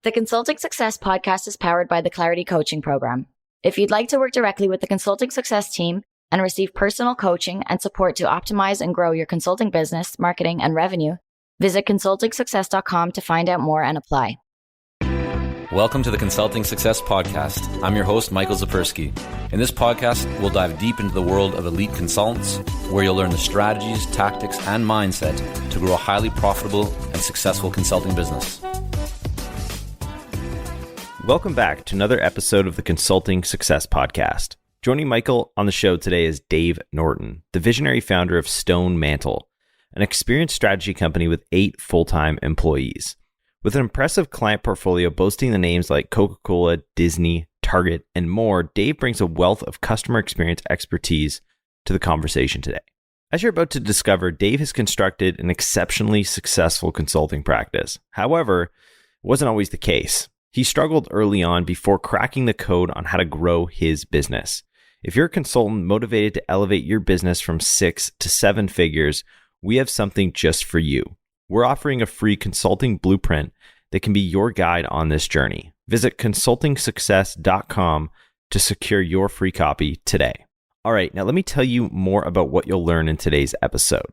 The Consulting Success podcast is powered by the Clarity Coaching Program. If you'd like to work directly with the Consulting Success team and receive personal coaching and support to optimize and grow your consulting business, marketing, and revenue, visit consultingsuccess.com to find out more and apply. Welcome to the Consulting Success Podcast. I'm your host, Michael Zapersky. In this podcast, we'll dive deep into the world of elite consultants, where you'll learn the strategies, tactics, and mindset to grow a highly profitable and successful consulting business. Welcome back to another episode of the Consulting Success Podcast. Joining Michael on the show today is Dave Norton, the visionary founder of Stone Mantle, an experienced strategy company with 8 full-time employees. With an impressive client portfolio boasting the names like Coca-Cola, Disney, Target, and more, Dave brings a wealth of customer experience expertise to the conversation today. As you're about to discover, Dave has constructed an exceptionally successful consulting practice. However, it wasn't always the case. He struggled early on before cracking the code on how to grow his business. If you're a consultant motivated to elevate your business from 6 to 7 figures, we have something just for you. We're offering a free consulting blueprint that can be your guide on this journey. Visit consultingsuccess.com to secure your free copy today. All right, now let me tell you more about what you'll learn in today's episode.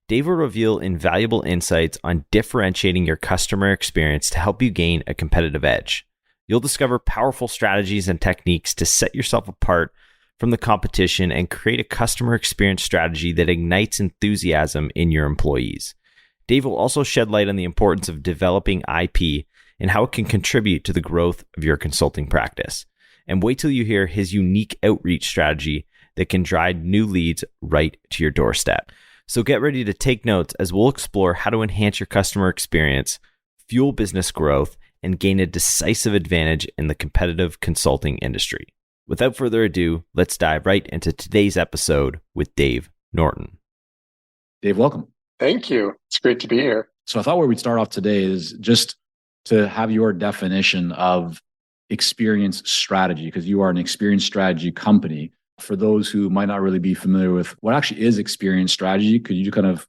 Dave will reveal invaluable insights on differentiating your customer experience to help you gain a competitive edge. You'll discover powerful strategies and techniques to set yourself apart from the competition and create a customer experience strategy that ignites enthusiasm in your employees. Dave will also shed light on the importance of developing IP and how it can contribute to the growth of your consulting practice. And wait till you hear his unique outreach strategy that can drive new leads right to your doorstep. So get ready to take notes as we'll explore how to enhance your customer experience, fuel business growth, and gain a decisive advantage in the competitive consulting industry. Without further ado, let's dive right into today's episode with Dave Norton. Dave, welcome. Thank you. It's great to be here. So I thought where we'd start off today is just to have your definition of experience strategy, because you are an experience strategy company. For those who might not really be familiar with what actually is experience strategy, could you kind of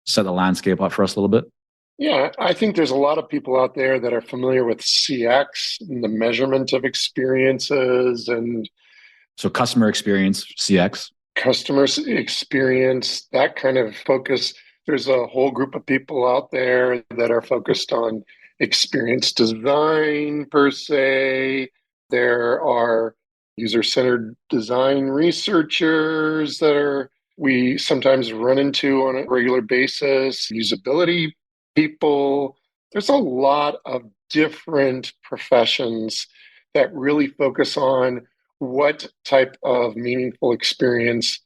set the landscape up for us a little bit? Yeah, I think there's a lot of people out there that are familiar with CX and the measurement of experiences and So customer experience, CX. customer experience, that kind of focus. There's a whole group of people out there that are focused on experience design per se. There are user-centered design researchers that we sometimes run into on a regular basis, usability people. There's a lot of different professions that really focus on what type of meaningful experience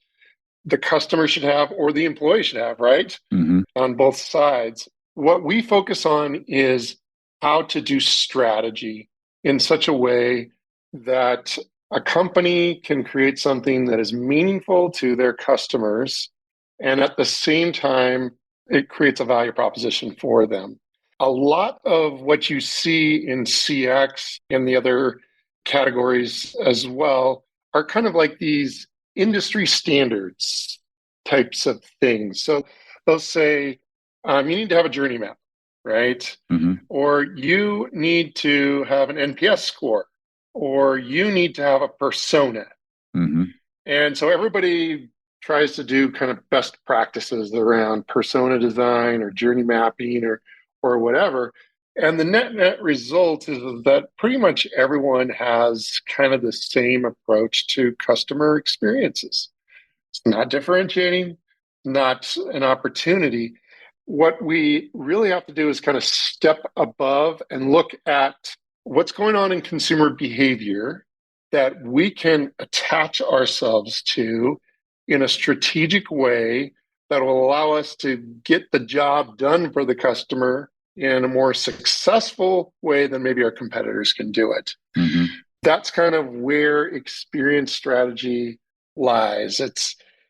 the customer should have or the employee should have, right? Mm-hmm. On both sides. What we focus on is how to do strategy in such a way that a company can create something that is meaningful to their customers, and at the same time, it creates a value proposition for them. A lot of what you see in CX and the other categories as well are kind of like these industry standards types of things. So they'll say, you need to have a journey map, right? Mm-hmm. Or you need to have an NPS score, or you need to have a persona. Mm-hmm. And so everybody tries to do kind of best practices around persona design or journey mapping or whatever. And the net result is that pretty much everyone has kind of the same approach to customer experiences. It's not differentiating, not an opportunity. What we really have to do is kind of step above and look at what's going on in consumer behavior that we can attach ourselves to in a strategic way that will allow us to get the job done for the customer in a more successful way than maybe our competitors can do it. Mm-hmm. That's kind of where experience strategy lies.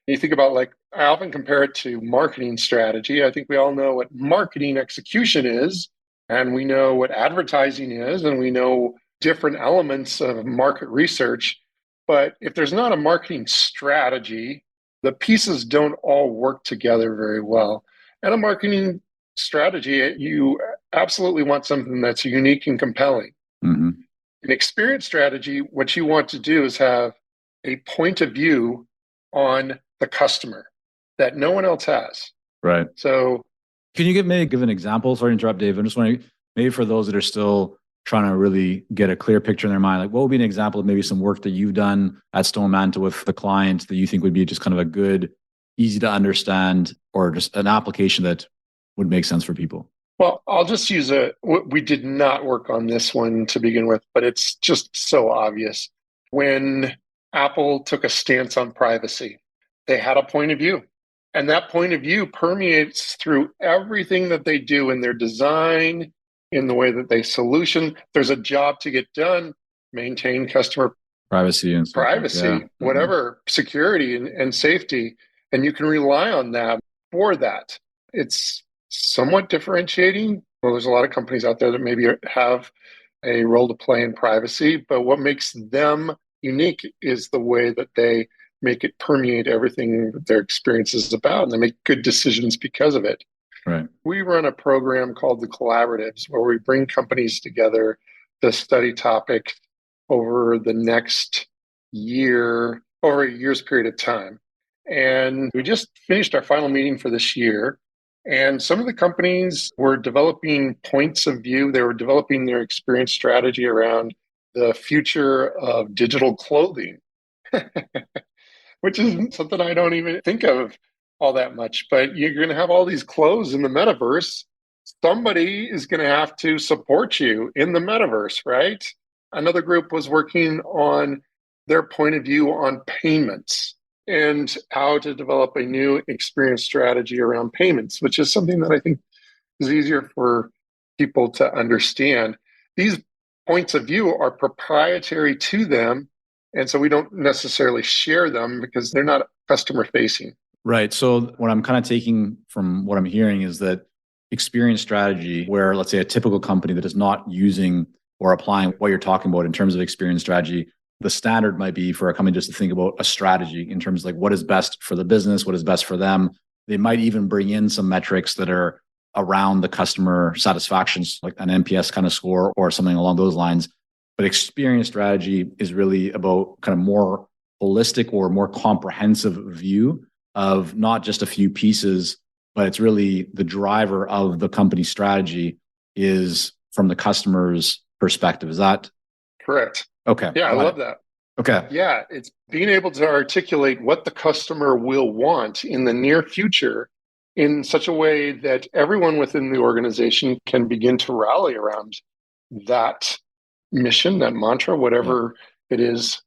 You think about, like, I often compare it to marketing strategy. I think we all know what marketing execution is, and we know what advertising is, and we know different elements of market research. But if there's not a marketing strategy, the pieces don't all work together very well. And a marketing strategy, you absolutely want something that's unique and compelling. Mm-hmm. In experience strategy, what you want to do is have a point of view on the customer that no one else has. Right. So, can you give an example? Sorry to interrupt, Dave. I'm just wondering, maybe for those that are still trying to really get a clear picture in their mind, like what would be an example of maybe some work that you've done at Stone Mantle with the client that you think would be just kind of a good, easy to understand, or just an application that would make sense for people? well, I'll just use we did not work on this one to begin with, but it's just so obvious. When Apple took a stance on privacy, they had a point of view. And that point of view permeates through everything that they do in their design, in the way that they solution. There's a job to get done, maintain customer Privacy and so forth. privacy, Yeah. whatever, security and safety. And you can rely on that for that. It's somewhat differentiating. Well, there's a lot of companies out there that maybe have a role to play in privacy, but what makes them unique is the way that they make it permeate everything that their experience is about, and they make good decisions because of it. Right. We run a program called the Collaboratives, where we bring companies together to study topics over the next year, over a year's period of time. And we just finished our final meeting for this year. And some of the companies were developing points of view. They were developing their experience strategy around the future of digital clothing, which is something I don't even think of all that much. But you're going to have all these clothes in the metaverse. Somebody is going to have to support you in the metaverse, right? Another group was working on their point of view on payments and how to develop a new experience strategy around payments, which is something that I think is easier for people to understand. These points of view are proprietary to them, and so we don't necessarily share them because they're not customer facing. Right. So what I'm kind of taking from what I'm hearing is that experience strategy, where let's say a typical company that is not using or applying what you're talking about in terms of experience strategy, the standard might be for a company just to think about a strategy in terms of like what is best for the business, what is best for them. They might even bring in some metrics that are around the customer satisfaction, like an NPS kind of score or something along those lines. But experience strategy is really about kind of more holistic or more comprehensive view of not just a few pieces, but it's really the driver of the company strategy is from the customer's perspective. Is that correct? Okay. Yeah, I love that. Okay. Yeah, it's being able to articulate what the customer will want in the near future in such a way that everyone within the organization can begin to rally around that mission, that mantra, whatever it is.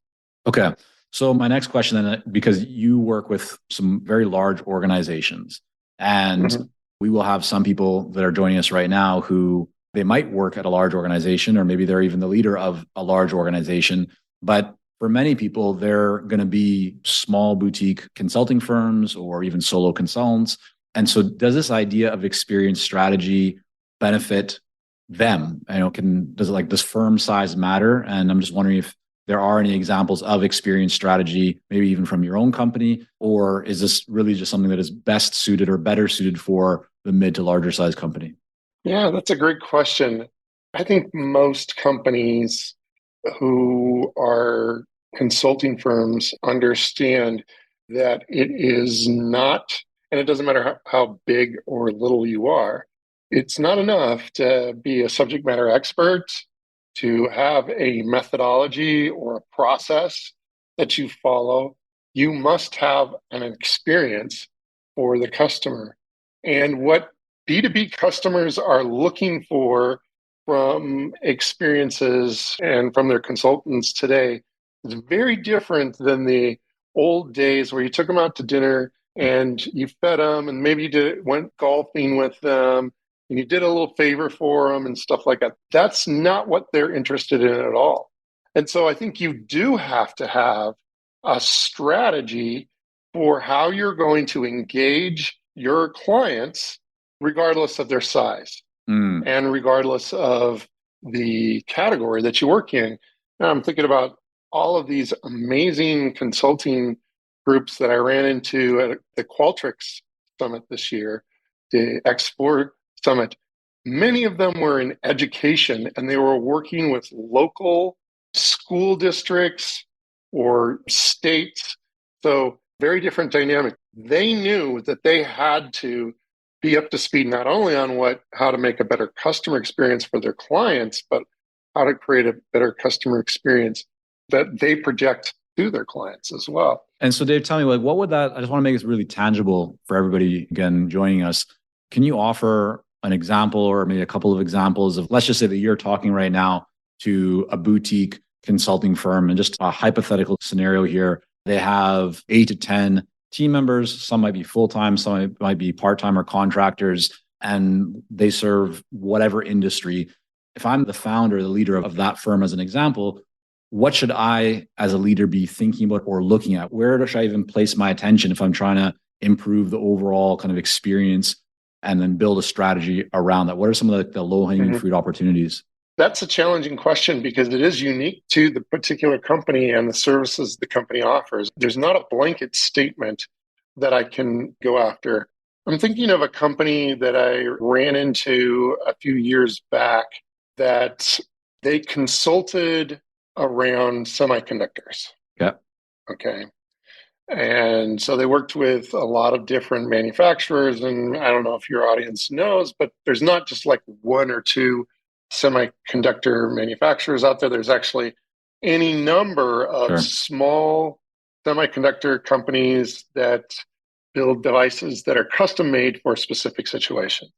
Okay. So my next question then, because you work with some very large organizations, and we will have some people that are joining us right now who they might work at a large organization, or maybe they're even the leader of a large organization. But for many people, they're going to be small boutique consulting firms or even solo consultants. And so does this idea of experience strategy benefit them? Does firm size matter? And I'm just wondering if there are any examples of experience strategy, maybe even from your own company, or is this really just something that is best suited or better suited for the mid to larger size company? Yeah, that's a great question. I think most companies who are consulting firms understand that it is not, and it doesn't matter how big or little you are, it's not enough to be a subject matter expert, to have a methodology or a process that you follow. You must have an experience for the customer. And what B2B customers are looking for from experiences and from their consultants today is very different than the old days where you took them out to dinner and you fed them and maybe went golfing with them and you did a little favor for them and stuff like that. That's not what they're interested in at all. And so I think you do have to have a strategy for how you're going to engage your clients regardless of their size and regardless of the category that you work in. Now, I'm thinking about all of these amazing consulting groups that I ran into at the Qualtrics Summit this year, the X4 Summit. Many of them were in education, and they were working with local school districts or states. So very different dynamic. They knew that they had to be up to speed not only on how to make a better customer experience for their clients, but how to create a better customer experience that they project to their clients as well. And so, Dave, tell me, what would that? I just want to make this really tangible for everybody again joining us. Can you offer an example or maybe a couple of examples of, let's just say that you're talking right now to a boutique consulting firm, and just a hypothetical scenario here, they have 8 to 10 team members. Some might be full-time, some might be part-time or contractors, and they serve whatever industry. If I'm the founder, the leader of that firm as an example, what should I as a leader be thinking about or looking at? Where should I even place my attention if I'm trying to improve the overall kind of experience and then build a strategy around that? What are some of the low-hanging fruit opportunities? That's a challenging question because it is unique to the particular company and the services the company offers. There's not a blanket statement that I can go after. I'm thinking of a company that I ran into a few years back that they consulted around semiconductors. Yeah. Okay. And so they worked with a lot of different manufacturers. And I don't know if your audience knows, but there's not just like one or two semiconductor manufacturers out there. There's actually any number of small semiconductor companies that build devices that are custom made for specific situations.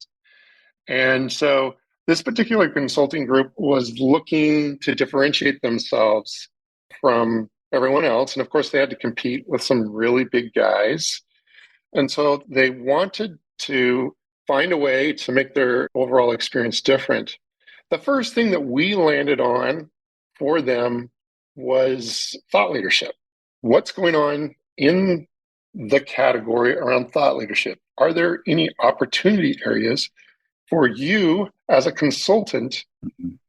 And so this particular consulting group was looking to differentiate themselves from everyone else. And of course, they had to compete with some really big guys. And so they wanted to find a way to make their overall experience different. The first thing that we landed on for them was thought leadership. What's going on in the category around thought leadership? Are there any opportunity areas for you as a consultant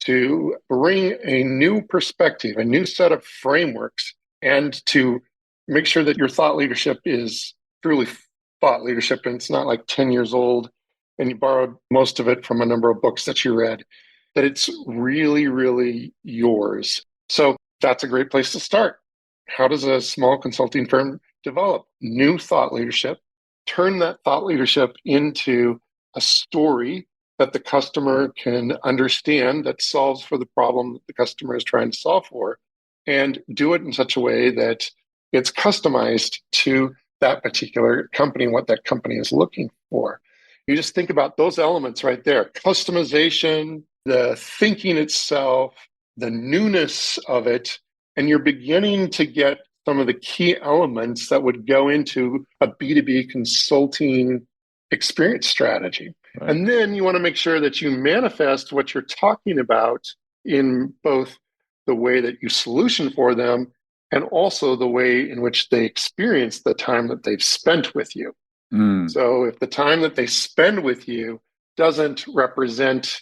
to bring a new perspective, a new set of frameworks, and to make sure that your thought leadership is truly thought leadership and it's not like 10 years old and you borrowed most of it from a number of books that you read, that it's really, really yours. So that's a great place to start. How does a small consulting firm develop new thought leadership, turn that thought leadership into a story that the customer can understand that solves for the problem that the customer is trying to solve for, and do it in such a way that it's customized to that particular company, what that company is looking for. You just think about those elements right there: customization, the thinking itself, the newness of it, and you're beginning to get some of the key elements that would go into a B2B consulting experience strategy. Right. And then you want to make sure that you manifest what you're talking about in both the way that you solution for them and also the way in which they experience the time that they've spent with you. So if the time that they spend with you doesn't represent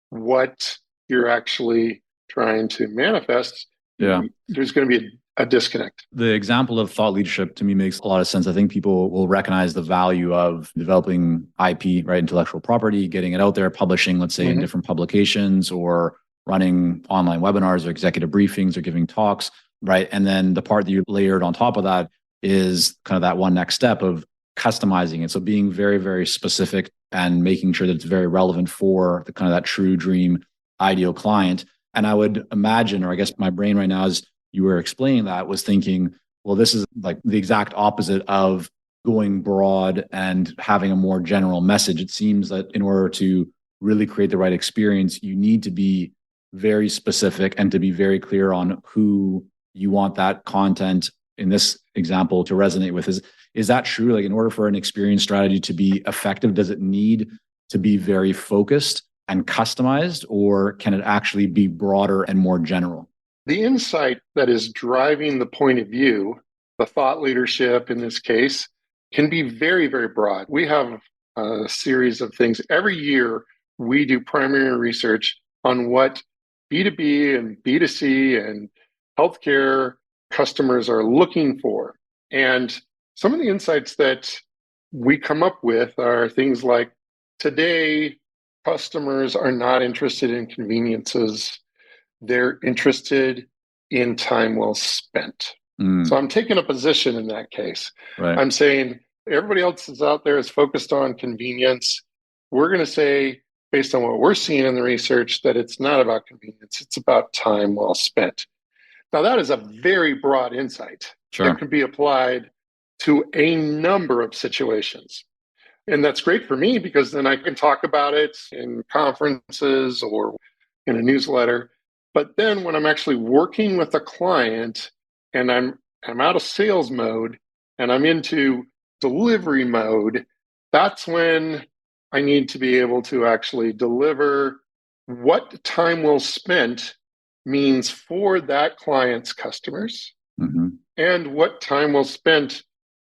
what you're actually trying to manifest, there's going to be a disconnect. The example of thought leadership to me makes a lot of sense. I think people will recognize the value of developing IP, right? Intellectual property, getting it out there, publishing, let's say, in different publications, or running online webinars or executive briefings or giving talks, right? And then the part that you layered on top of that is kind of that one next step of customizing it. So being very, very specific and making sure that it's very relevant for the kind of that true dream ideal client. And I would imagine, or I guess my brain right now, as you were explaining that, was thinking, well, this is like the exact opposite of going broad and having a more general message. It seems that in order to really create the right experience, you need to be very specific and to be very clear on who you want that content, in this example, to resonate with. Is that true? Like, in order for an experience strategy to be effective, does it need to be very focused and customized, or can it actually be broader and more general? The insight that is driving the point of view, the thought leadership in this case, can be very, very broad. We have a series of things. Every year, we do primary research on what B2B and B2C and healthcare customers are looking for. And some of the insights that we come up with are things like, today, customers are not interested in conveniences. They're interested in time well spent. So I'm taking a position in that case. Right. I'm saying everybody else is out there is focused on convenience. We're going to say, based on what we're seeing in the research, that it's not about convenience. It's about time well spent. Now, that is a very broad insight that can be applied to a number of situations. And that's great for me because then I can talk about it in conferences or in a newsletter. But then when I'm actually working with a client and I'm out of sales mode and I'm into delivery mode, that's when I need to be able to actually deliver what time well spent means for that client's customers and what time well spent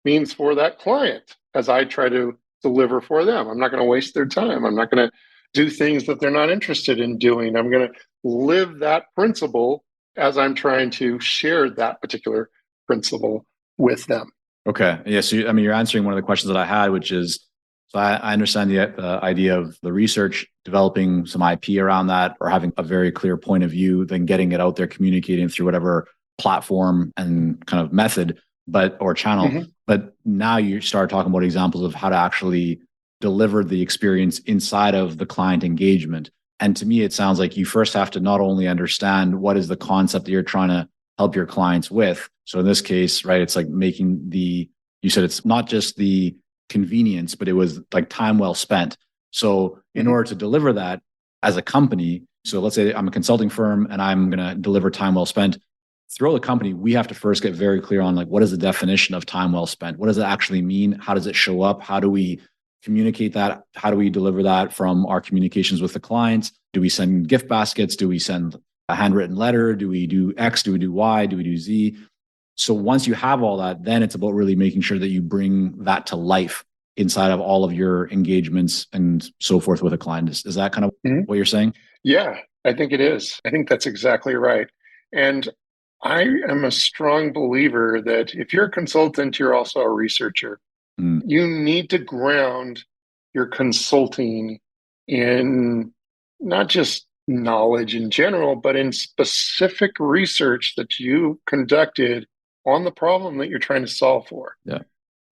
means for that client as I try to deliver for them. I'm not going to waste their time. I'm not going to do things that they're not interested in doing. I'm going to live that principle as I'm trying to share that particular principle with them. Okay. Yeah. So, you're answering one of the questions that I had, which is, so I understand the idea of the research, developing some IP around that, or having a very clear point of view, then getting it out there, communicating through whatever platform and kind of method, or channel. But now you start talking about examples of how to actually deliver the experience inside of the client engagement. And to me, it sounds like you first have to not only understand what is the concept that you're trying to help your clients with. So in this case, right, it's like you said it's not just the convenience, but it was like time well spent. So in order to deliver that as a company, so let's say I'm a consulting firm and I'm going to deliver time well spent. Throughout the company, we have to first get very clear on like, what is the definition of time well spent? What does it actually mean? How does it show up? How do we communicate that? How do we deliver that from our communications with the clients? Do we send gift baskets? Do we send a handwritten letter? Do we do X? Do we do Y? Do we do Z? So once you have all that, then it's about really making sure that you bring that to life inside of all of your engagements and so forth with a client. Is that kind of what you're saying? Yeah, I think it is. I think that's exactly right. And I am a strong believer that if you're a consultant, you're also a researcher. You need to ground your consulting in not just knowledge in general, but in specific research that you conducted on the problem that you're trying to solve for. Yeah.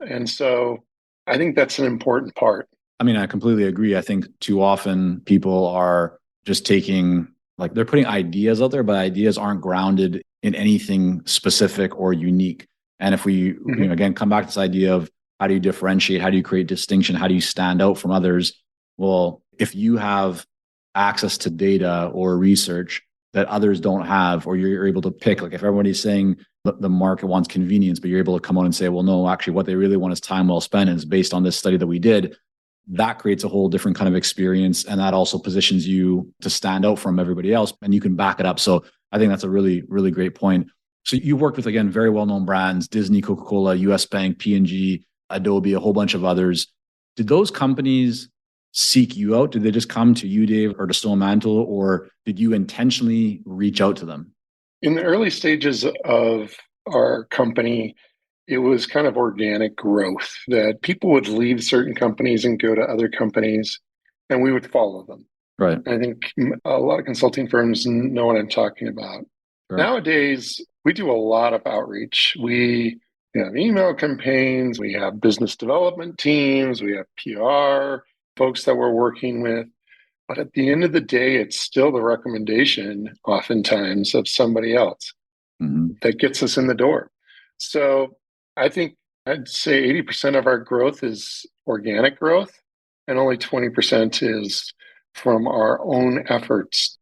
And so I think that's an important part. I mean, I completely agree. I think too often people are just they're putting ideas out there, but ideas aren't grounded in anything specific or unique. And if we, again, come back to this idea of how do you differentiate? How do you create distinction? How do you stand out from others? Well, if you have access to data or research that others don't have, or you're able to pick, like if everybody's saying the market wants convenience, but you're able to come on and say, well, no, actually what they really want is time well spent, and it's based on this study that we did, that creates a whole different kind of experience. And that also positions you to stand out from everybody else, and you can back it up. So I think that's a really, really great point. So you worked with, again, very well-known brands, Disney, Coca-Cola, US Bank, P&G, Adobe, a whole bunch of others. Did those companies seek you out? Did they just come to you, Dave, or to Stone Mantle, or did you intentionally reach out to them? In the early stages of our company, it was kind of organic growth that people would leave certain companies and go to other companies, and we would follow them. Right. I think a lot of consulting firms know what I'm talking about. Sure. Nowadays, we do a lot of outreach. We have email campaigns, we have business development teams, we have PR folks that we're working with. But at the end of the day, it's still the recommendation, oftentimes, of somebody else that gets us in the door. So I think I'd say 80% of our growth is organic growth, and only 20% is from our own efforts.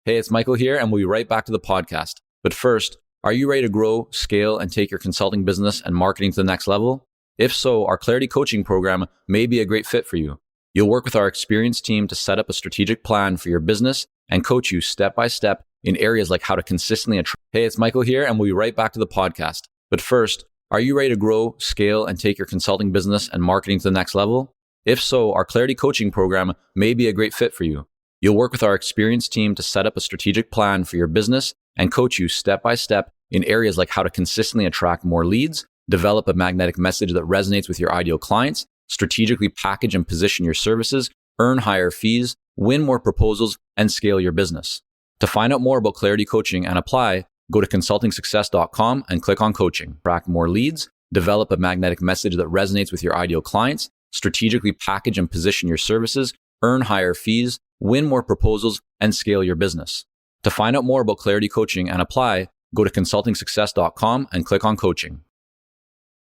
Hey, it's Michael here, and we'll be right back to the podcast. But first, are you ready to grow, scale, and take your consulting business and marketing to the next level? If so, our Clarity Coaching program may be a great fit for you. You'll work with our experienced team to set up a strategic plan for your business and coach you step by step in areas like how to consistently attract. Hey, it's Michael here, and we'll be right back to the podcast. But first, are you ready to grow, scale, and take your consulting business and marketing to the next level? If so, our Clarity Coaching program may be a great fit for you. You'll work with our experienced team to set up a strategic plan for your business and coach you step by step in areas like how to consistently attract more leads, develop a magnetic message that resonates with your ideal clients, strategically package and position your services, earn higher fees, win more proposals, and scale your business. To find out more about Clarity Coaching and apply, go to consultingsuccess.com and click on coaching. Track more leads, develop a magnetic message that resonates with your ideal clients, strategically package and position your services, earn higher fees, win more proposals, and scale your business. To find out more about Clarity Coaching and apply, go to consultingsuccess.com and click on coaching.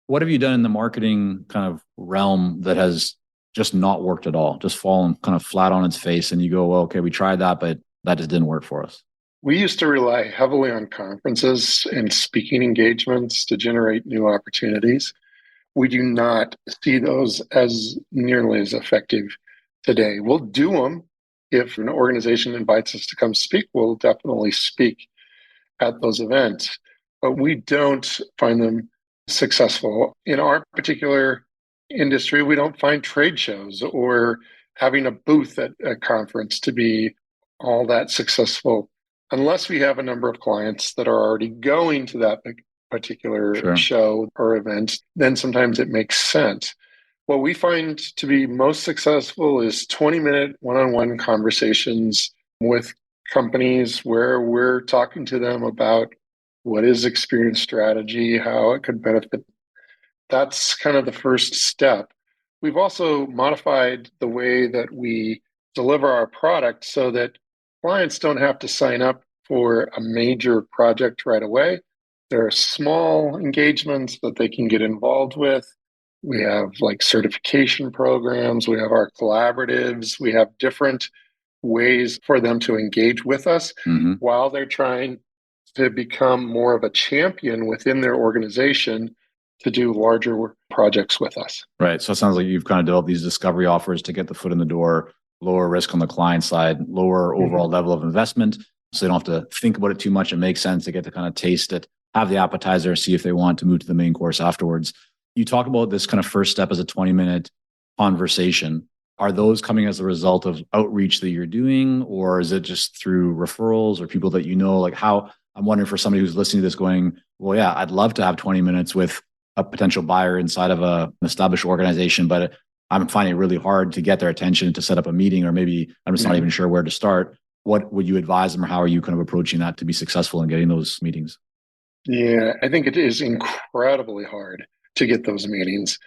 What have you done in the marketing kind of realm that has just not worked at all, just fallen kind of flat on its face, and you go, well, okay, we tried that, but that just didn't work for us? We used to rely heavily on conferences and speaking engagements to generate new opportunities. We do not see those as nearly as effective today. We'll do them. If an organization invites us to come speak, we'll definitely speak at those events, but we don't find them successful. In our particular industry, we don't find trade shows or having a booth at a conference to be all that successful unless we have a number of clients that are already going to that particular show or event. Then sometimes it makes sense. What we find to be most successful is 20-minute one-on-one conversations with companies where we're talking to them about what is experience strategy, how it could benefit. That's kind of the first step. We've also modified the way that we deliver our product so that clients don't have to sign up for a major project right away. There are small engagements that they can get involved with. We have like certification programs, we have our collaboratives, we have different ways for them to engage with us while they're trying to become more of a champion within their organization to do larger projects with us. Right. So it sounds like you've kind of developed these discovery offers to get the foot in the door, lower risk on the client side, lower overall level of investment. So they don't have to think about it too much. It makes sense to get to kind of taste it, have the appetizer, see if they want to move to the main course afterwards. You talk about this kind of first step as a 20-minute conversation. Are those coming as a result of outreach that you're doing, or is it just through referrals or people that you know? Like how, I'm wondering for somebody who's listening to this going, well, yeah, I'd love to have 20 minutes with a potential buyer inside of an established organization, but I'm finding it really hard to get their attention to set up a meeting, or maybe I'm just not even sure where to start. What would you advise them, or how are you kind of approaching that to be successful in getting those meetings? Yeah, I think it is incredibly hard to get those meetings.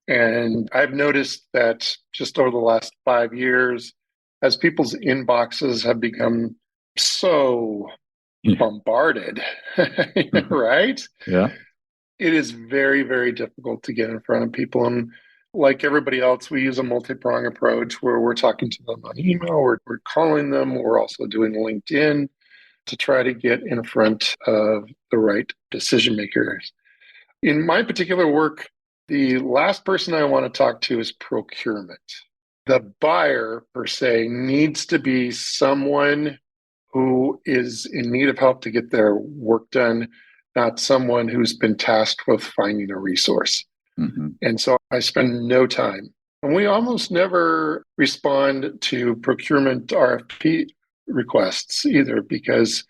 And I've noticed that just over the last 5 years, as people's inboxes have become so bombarded, right? Yeah. It is very, very difficult to get in front of people. And like everybody else, we use a multi-prong approach where we're talking to them on email, we're calling them, we're also doing LinkedIn to try to get in front of the right decision makers. In my particular work, the last person I want to talk to is procurement. The buyer, per se, needs to be someone who is in need of help to get their work done, not someone who's been tasked with finding a resource. And so I spend no time. And we almost never respond to procurement RFP requests either, because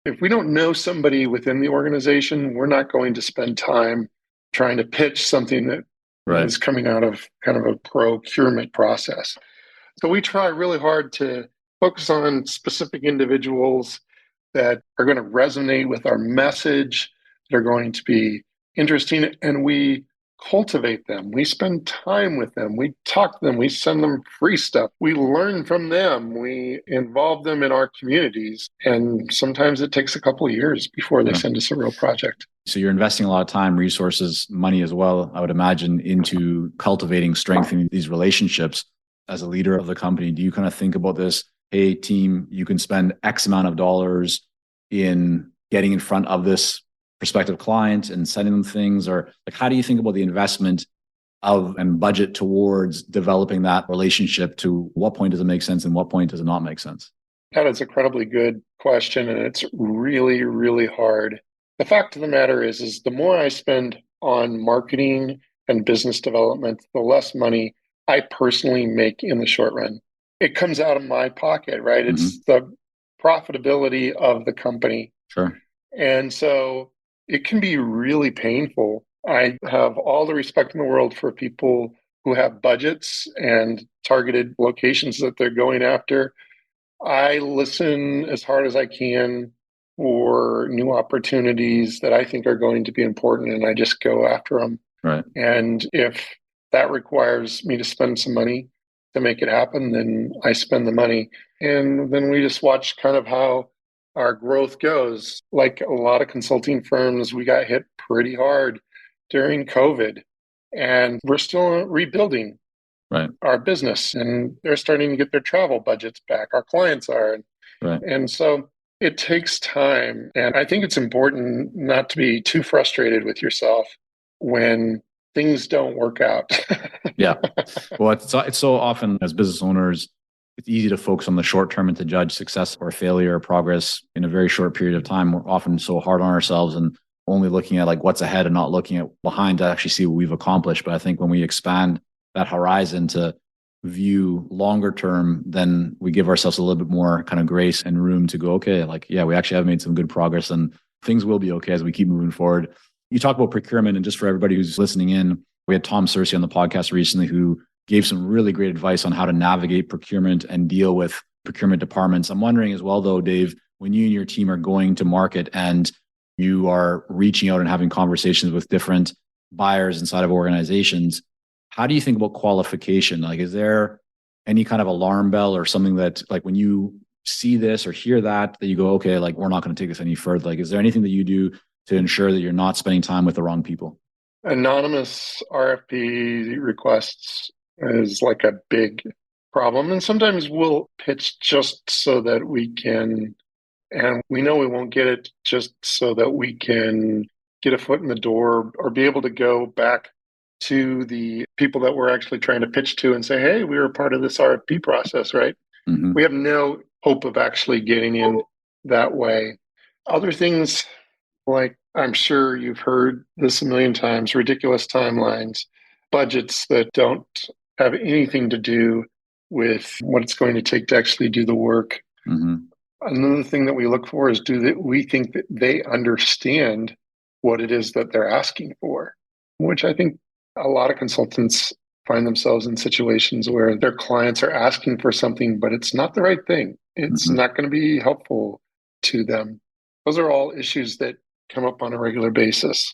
if we don't know somebody within the organization, we're not going to spend time trying to pitch something that is coming out of kind of a procurement process. So we try really hard to focus on specific individuals that are going to resonate with our message, that are going to be interesting, and we cultivate them. We spend time with them. We talk to them. We send them free stuff. We learn from them. We involve them in our communities. And sometimes it takes a couple of years before they send us a real project. So you're investing a lot of time, resources, money as well, I would imagine, into cultivating, strengthening these relationships. As a leader of the company, do you kind of think about this? Hey, team, you can spend X amount of dollars in getting in front of this prospective client and sending them things? Or like, how do you think about the investment of and budget towards developing that relationship? To what point does it make sense and what point does it not make sense? That is an incredibly good question, and it's really, really hard. The fact of the matter is the more I spend on marketing and business development, the less money I personally make in the short run. It comes out of my pocket, right? It's the profitability of the company. Sure. And so it can be really painful. I have all the respect in the world for people who have budgets and targeted locations that they're going after. I listen as hard as I can for new opportunities that I think are going to be important, and I just go after them. Right. And if that requires me to spend some money to make it happen, then I spend the money. And then we just watch kind of how our growth goes. Like a lot of consulting firms, we got hit pretty hard during COVID, and we're still rebuilding Right. our business, and they're starting to get their travel budgets back. Our clients are. Right. And so it takes time. And I think it's important not to be too frustrated with yourself when things don't work out. Yeah. Well, it's so often as business owners, it's easy to focus on the short term and to judge success or failure or progress in a very short period of time. We're often so hard on ourselves and only looking at like what's ahead and not looking at behind to actually see what we've accomplished. But I think when we expand that horizon to view longer term, then we give ourselves a little bit more kind of grace and room to go, okay, like, yeah, we actually have made some good progress and things will be okay as we keep moving forward. You talk about procurement, and just for everybody who's listening in, we had Tom Searcy on the podcast recently who gave some really great advice on how to navigate procurement and deal with procurement departments. I'm wondering as well, though, Dave, when you and your team are going to market and you are reaching out and having conversations with different buyers inside of organizations, how do you think about qualification? Like, is there any kind of alarm bell or something that, like, when you see this or hear that you go, okay, like, we're not going to take this any further? Like, is there anything that you do to ensure that you're not spending time with the wrong people? Anonymous RFP requests is like a big problem. And sometimes we'll pitch just so that we can, and we know we won't get it, just so that we can get a foot in the door or be able to go back to the people that we're actually trying to pitch to and say, hey, we were part of this RFP process, right? Mm-hmm. We have no hope of actually getting in that way. Other things, like I'm sure you've heard this a million times, ridiculous timelines, budgets that don't have anything to do with what it's going to take to actually do the work. Mm-hmm. Another thing that we look for is we think that they understand what it is that they're asking for, which I think a lot of consultants find themselves in situations where their clients are asking for something, but it's not the right thing. It's Mm-hmm. not going to be helpful to them. Those are all issues that come up on a regular basis.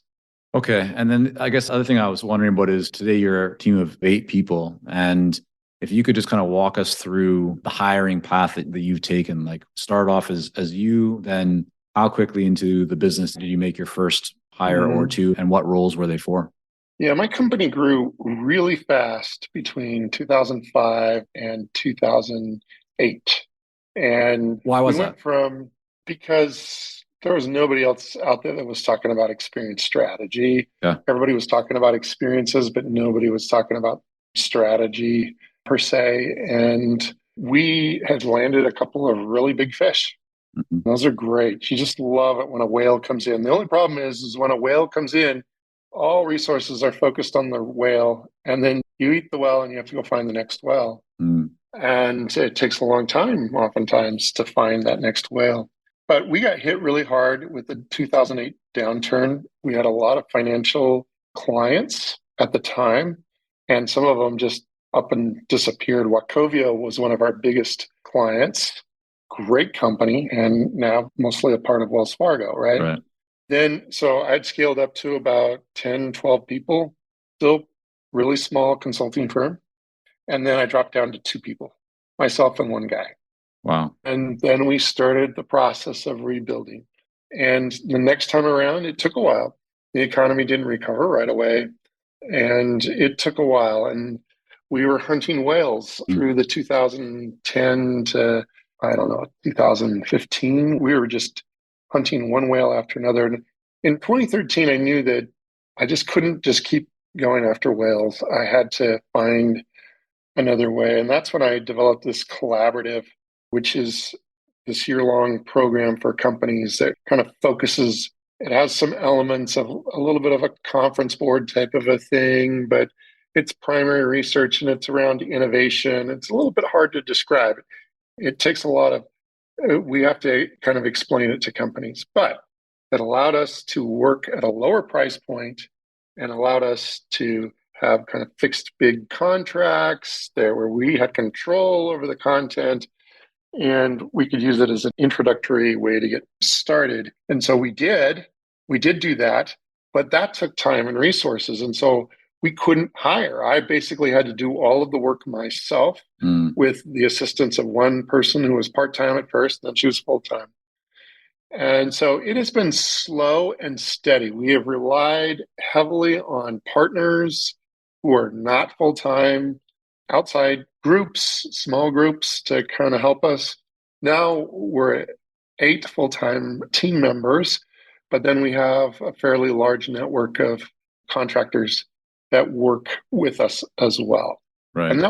Okay. And then I guess the other thing I was wondering about is today you're a team of 8 people. And if you could just kind of walk us through the hiring path that you've taken, like start off as you, then how quickly into the business did you make your first hire or two, and what roles were they for? Yeah, my company grew really fast between 2005 and 2008. And Why was we went that? from, because there was nobody else out there that was talking about experience strategy. Yeah. Everybody was talking about experiences, but nobody was talking about strategy per se. And we had landed a couple of really big fish. Mm-hmm. Those are great. You just love it when a whale comes in. The only problem is when a whale comes in, all resources are focused on the whale, and then you eat the whale and you have to go find the next whale. Mm. And it takes a long time, oftentimes, to find that next whale. But we got hit really hard with the 2008 downturn. We had a lot of financial clients at the time, and some of them just up and disappeared. Wachovia was one of our biggest clients, great company, and now mostly a part of Wells Fargo, right? Right. Then, so I'd scaled up to about 10, 12 people, still really small consulting firm. And then I dropped down to 2 people, myself and one guy. Wow. And then we started the process of rebuilding. And the next time around, it took a while. The economy didn't recover right away. And it took a while. And we were hunting whales through the 2010 to, I don't know, 2015. We were just hunting one whale after another. And in 2013, I knew that I just couldn't just keep going after whales. I had to find another way. And that's when I developed this collaborative, which is this year-long program for companies that kind of focuses. It has some elements of a little bit of a conference board type of a thing, but it's primary research and it's around innovation. It's a little bit hard to describe. It takes a lot of, we have to kind of explain it to companies, but it allowed us to work at a lower price point and allowed us to have kind of fixed big contracts there where we had control over the content and we could use it as an introductory way to get started. And so we did do that, but that took time and resources. And so we couldn't hire. I basically had to do all of the work myself with the assistance of one person who was part-time at first, and then she was full-time. And so it has been slow and steady. We have relied heavily on partners who are not full-time, outside groups, small groups to kind of help us. Now we're at 8 full-time team members, but then we have a fairly large network of contractors that work with us as well. Right. And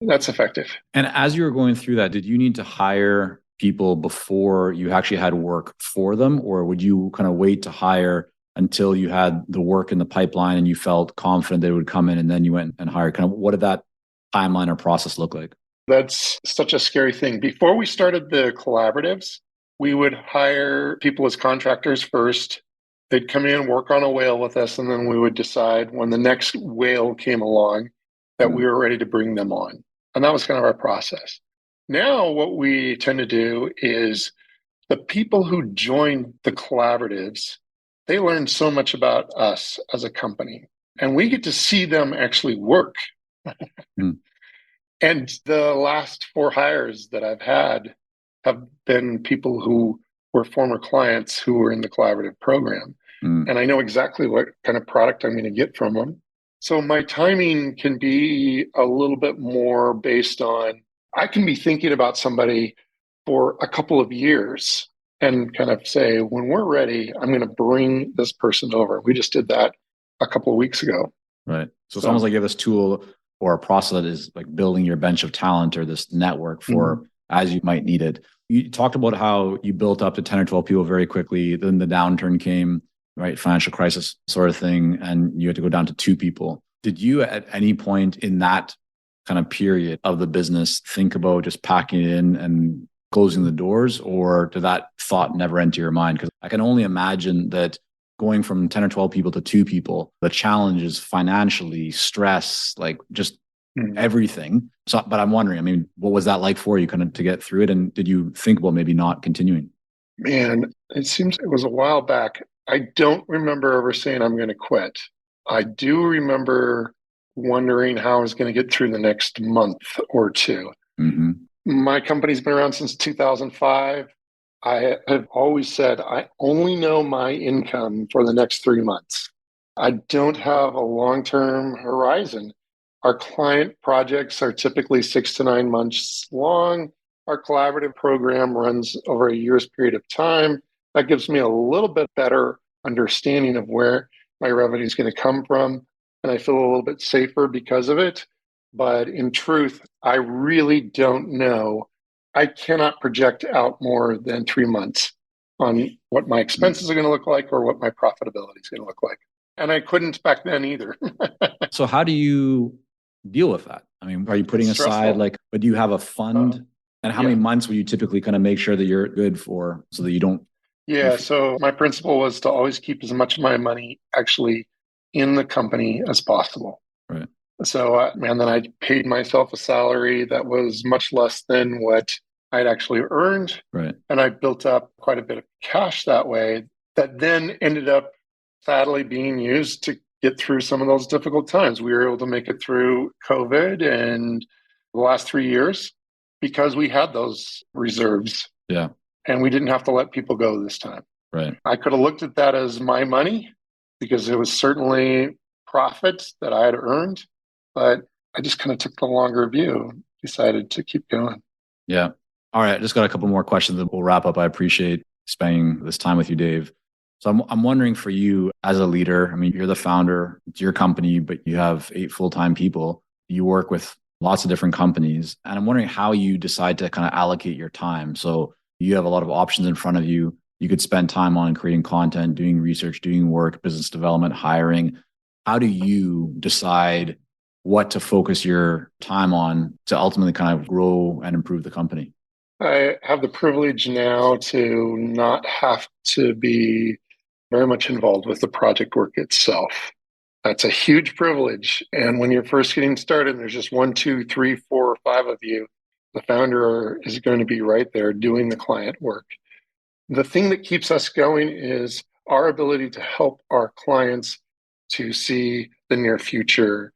that's effective. And as you were going through that, did you need to hire people before you actually had work for them? Or would you kind of wait to hire until you had the work in the pipeline and you felt confident that it would come in and then you went and hired? Kind of what did that timeline or process look like? That's such a scary thing. Before we started the collaboratives, we would hire people as contractors first. They'd come in, work on a whale with us, and then we would decide when the next whale came along that we were ready to bring them on. And that was kind of our process. Now, what we tend to do is the people who join the collaboratives, they learn so much about us as a company, and we get to see them actually work. And the last 4 hires that I've had have been people who were former clients who were in the collaborative program. And I know exactly what kind of product I'm going to get from them. So my timing can be a little bit more based on, I can be thinking about somebody for a couple of years and kind of say, when we're ready, I'm going to bring this person over. We just did that a couple of weeks ago. Right. So it's almost like you have this tool or a process that is like building your bench of talent or this network for as you might need it. You talked about how you built up to 10 or 12 people very quickly. Then the downturn came, right? Financial crisis sort of thing. And you had to go down to 2 people. Did you at any point in that kind of period of the business think about just packing it in and closing the doors? Or did that thought never enter your mind? Because I can only imagine that going from 10 or 12 people to 2 people, the challenges financially, stress, like just everything. So, but I'm wondering, I mean, what was that like for you kind of to get through it? And did you think about maybe not continuing? Man, it seems it was a while back. I don't remember ever saying I'm going to quit. I do remember wondering how I was going to get through the next month or 2. My company's been around since 2005. I have always said I only know my income for the next 3 months. I don't have a long-term horizon. Our client projects are typically 6 to 9 months long. Our collaborative program runs over a year's period of time. That gives me a little bit better understanding of where my revenue is going to come from. And I feel a little bit safer because of it. But in truth, I really don't know. I cannot project out more than 3 months on what my expenses are going to look like or what my profitability is going to look like. And I couldn't back then either. So how do you deal with that? I mean, are you putting aside but do you have a fund? And how many months would you typically kind of make sure that you're good for so that you don't? Yeah. So my principle was to always keep as much of my money actually in the company as possible. Right. So, and then I paid myself a salary that was much less than what I'd actually earned. Right. And I built up quite a bit of cash that way that then ended up sadly being used to get through some of those difficult times. We were able to make it through COVID and the last 3 years because we had those reserves. Yeah. And we didn't have to let people go this time. Right. I could have looked at that as my money because it was certainly profits that I had earned, but I just kind of took the longer view, decided to keep going. Yeah. All right. I just got a couple more questions that we'll wrap up. I appreciate spending this time with you, Dave. So I'm wondering for you as a leader, I mean, you're the founder, it's your company, but you have 8 full-time people. You work with lots of different companies. And I'm wondering how you decide to kind of allocate your time. So you have a lot of options in front of you. You could spend time on creating content, doing research, doing work, business development, hiring. How do you decide what to focus your time on to ultimately kind of grow and improve the company? I have the privilege now to not have to be very much involved with the project work itself. That's a huge privilege. And when you're first getting started, and there's just 1, 2, 3, 4, or 5 of you, the founder is going to be right there doing the client work. The thing that keeps us going is our ability to help our clients to see the near future.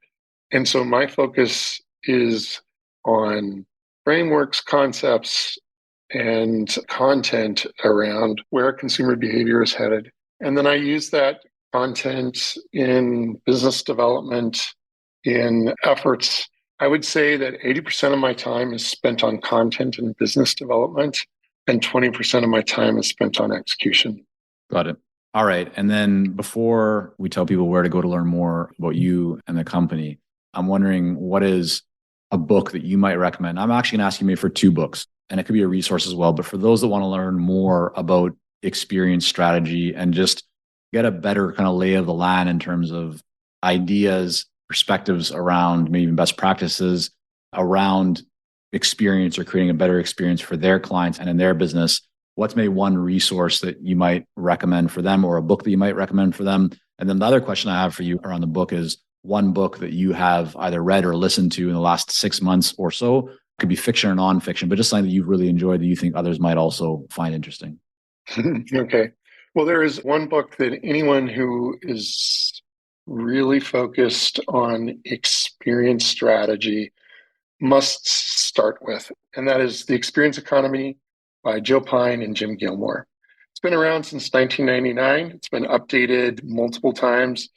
And so my focus is on frameworks, concepts, and content around where consumer behavior is headed. And then I use that content in business development, in efforts. I would say that 80% of my time is spent on content and business development, and 20% of my time is spent on execution. Got it. All right. And then before we tell people where to go to learn more about you and the company, I'm wondering, what is a book that you might recommend? I'm actually going to ask you maybe for 2 books, and it could be a resource as well. But for those that want to learn more about experience strategy and just get a better kind of lay of the land in terms of ideas, perspectives around maybe even best practices around experience or creating a better experience for their clients and in their business, what's maybe one resource that you might recommend for them, or a book that you might recommend for them? And then the other question I have for you around the book is one book that you have either read or listened to in the last 6 months or so. It could be fiction or nonfiction, but just something that you've really enjoyed that you think others might also find interesting. Okay. Well, there is one book that anyone who is really focused on experience strategy must start with, and that is The Experience Economy by Joe Pine and Jim Gilmore. It's been around since 1999. It's been updated multiple times.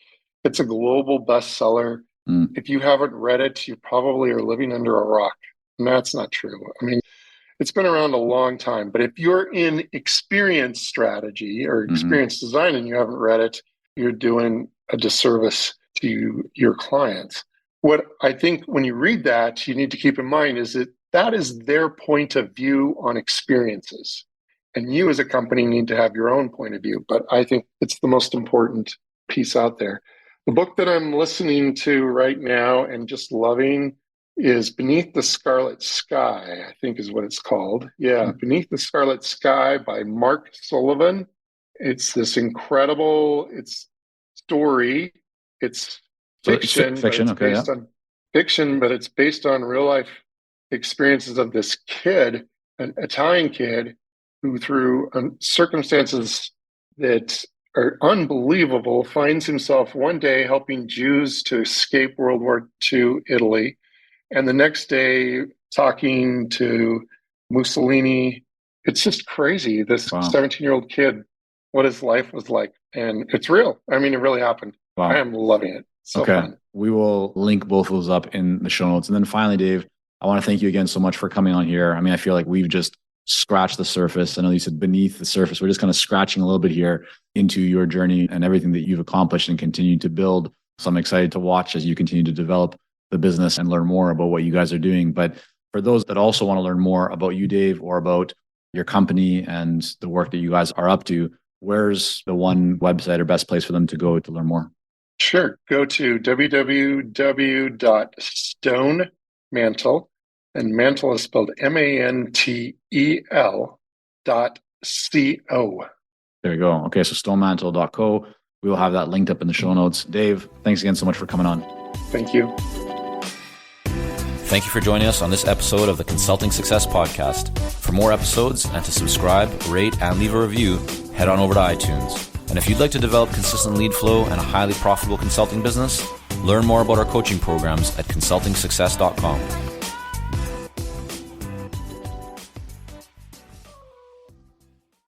It's a global bestseller. If you haven't read it, you probably are living under a rock. And that's not true. I mean, it's been around a long time, but if you're in experience strategy or experience design and you haven't read it, you're doing a disservice to your clients. What I think when you read that, you need to keep in mind is that is their point of view on experiences. And you as a company need to have your own point of view. But I think it's the most important piece out there. The book that I'm listening to right now and just loving is Beneath the Scarlet Sky, I think is what it's called. Yeah, Beneath the Scarlet Sky by Mark Sullivan. It's this incredible, story. It's fiction. Fiction, okay, based on fiction, but it's based on real life experiences of this kid, an Italian kid, who through circumstances that are unbelievable, finds himself one day helping Jews to escape World War II Italy. And the next day, talking to Mussolini. It's just crazy. This 17-year-old kid, what his life was like. And it's real. I mean, it really happened. Wow. I am loving it. So fun. We will link both of those up in the show notes. And then finally, Dave, I want to thank you again so much for coming on here. I mean, I feel like we've just scratched the surface. I know you said beneath the surface. We're just kind of scratching a little bit here into your journey and everything that you've accomplished and continue to build. So I'm excited to watch as you continue to develop the business and learn more about what you guys are doing. But for those that also want to learn more about you, Dave, or about your company and the work that you guys are up to, where's the one website or best place for them to go to learn more? Sure. Go to www.stonemantle, and mantle is spelled mantel.co. There you go. Okay, so stonemantle.co. We will have that linked up in the show notes. Dave, thanks again so much for coming on. Thank you. Thank you for joining us on this episode of the Consulting Success Podcast. For more episodes and to subscribe, rate, and leave a review, head on over to iTunes. And if you'd like to develop consistent lead flow and a highly profitable consulting business, learn more about our coaching programs at consultingsuccess.com.